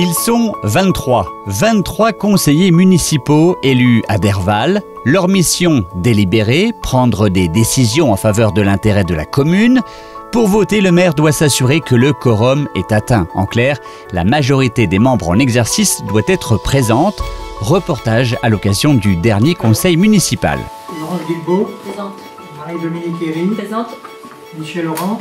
Ils sont 23 conseillers municipaux élus à Derval. Leur mission, délibérer, prendre des décisions en faveur de l'intérêt de la commune. Pour voter, le maire doit s'assurer que le quorum est atteint. En clair, la majorité des membres en exercice doit être présente. Reportage à l'occasion du dernier conseil municipal. Laurence Guilbeault. Présente. Marie-Dominique Herry. Présente. Michel Laurent.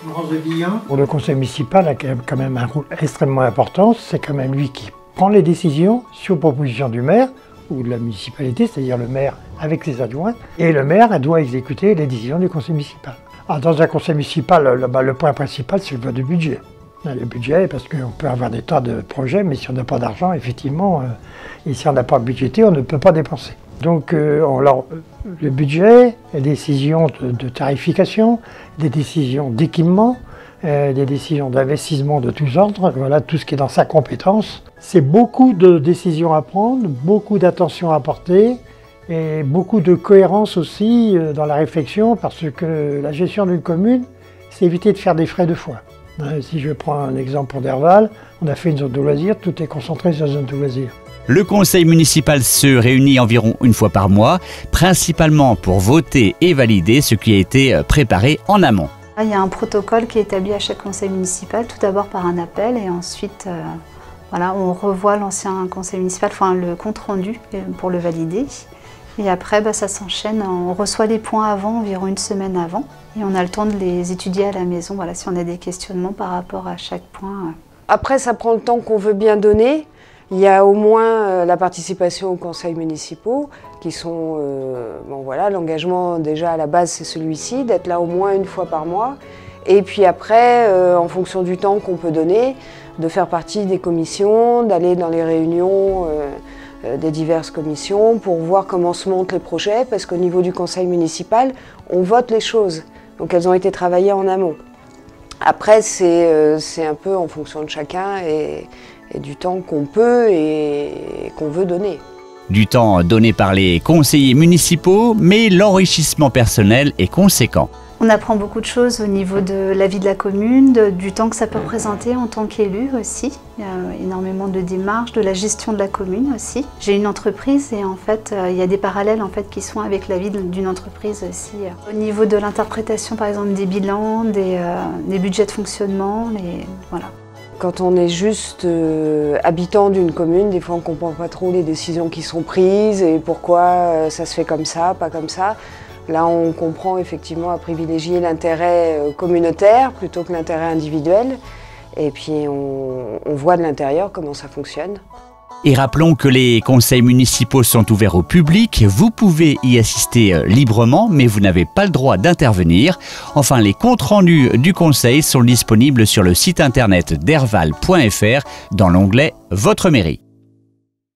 Laurence de Guillan. Pour le conseil municipal a quand même un rôle extrêmement important. C'est quand même lui qui prend les décisions sur proposition du maire ou de la municipalité, c'est-à-dire le maire avec ses adjoints. Et le maire doit exécuter les décisions du conseil municipal. Alors, dans un conseil municipal, le point principal, c'est le vote du budget. Le budget, parce qu'on peut avoir des tas de projets, mais si on n'a pas d'argent, effectivement, et si on n'a pas budgété, on ne peut pas dépenser. Donc, le budget, les décisions de tarification, des décisions d'équipement, des décisions d'investissement de tous ordres, voilà tout ce qui est dans sa compétence. C'est beaucoup de décisions à prendre, beaucoup d'attention à porter, et beaucoup de cohérence aussi dans la réflexion, parce que la gestion d'une commune, c'est éviter de faire des frais de foin. Si je prends un exemple pour Derval, on a fait une zone de loisirs, tout est concentré sur la zone de loisirs. Le conseil municipal se réunit environ une fois par mois, principalement pour voter et valider ce qui a été préparé en amont. Il y a un protocole qui est établi à chaque conseil municipal, tout d'abord par un appel et ensuite voilà, on revoit l'ancien conseil municipal, enfin le compte rendu pour le valider. Et après, ça s'enchaîne, on reçoit les points avant, environ une semaine avant, et on a le temps de les étudier à la maison, voilà, si on a des questionnements par rapport à chaque point. Après, ça prend le temps qu'on veut bien donner. Il y a au moins la participation aux conseils municipaux, qui sont, bon voilà, l'engagement déjà à la base c'est celui-ci, d'être là au moins une fois par mois. Et puis après, en fonction du temps qu'on peut donner, de faire partie des commissions, d'aller dans les réunions des diverses commissions pour voir comment se montent les projets, parce qu'au niveau du conseil municipal, on vote les choses. Donc elles ont été travaillées en amont. Après, c'est un peu en fonction de chacun et du temps qu'on peut et qu'on veut donner. Du temps donné par les conseillers municipaux, mais l'enrichissement personnel est conséquent. On apprend beaucoup de choses au niveau de la vie de la commune, du temps que ça peut représenter en tant qu'élu aussi. Il y a énormément de démarches, de la gestion de la commune aussi. J'ai une entreprise et en fait, il y a des parallèles en fait, qui sont avec la vie d'une entreprise aussi. Au niveau de l'interprétation par exemple des bilans, des budgets de fonctionnement, voilà. Quand on est juste habitant d'une commune, des fois on ne comprend pas trop les décisions qui sont prises et pourquoi ça se fait comme ça, pas comme ça. Là, on comprend effectivement à privilégier l'intérêt communautaire plutôt que l'intérêt individuel. Et puis, on voit de l'intérieur comment ça fonctionne. Et rappelons que les conseils municipaux sont ouverts au public. Vous pouvez y assister librement, mais vous n'avez pas le droit d'intervenir. Enfin, les comptes rendus du conseil sont disponibles sur le site internet derval.fr dans l'onglet « Votre mairie ».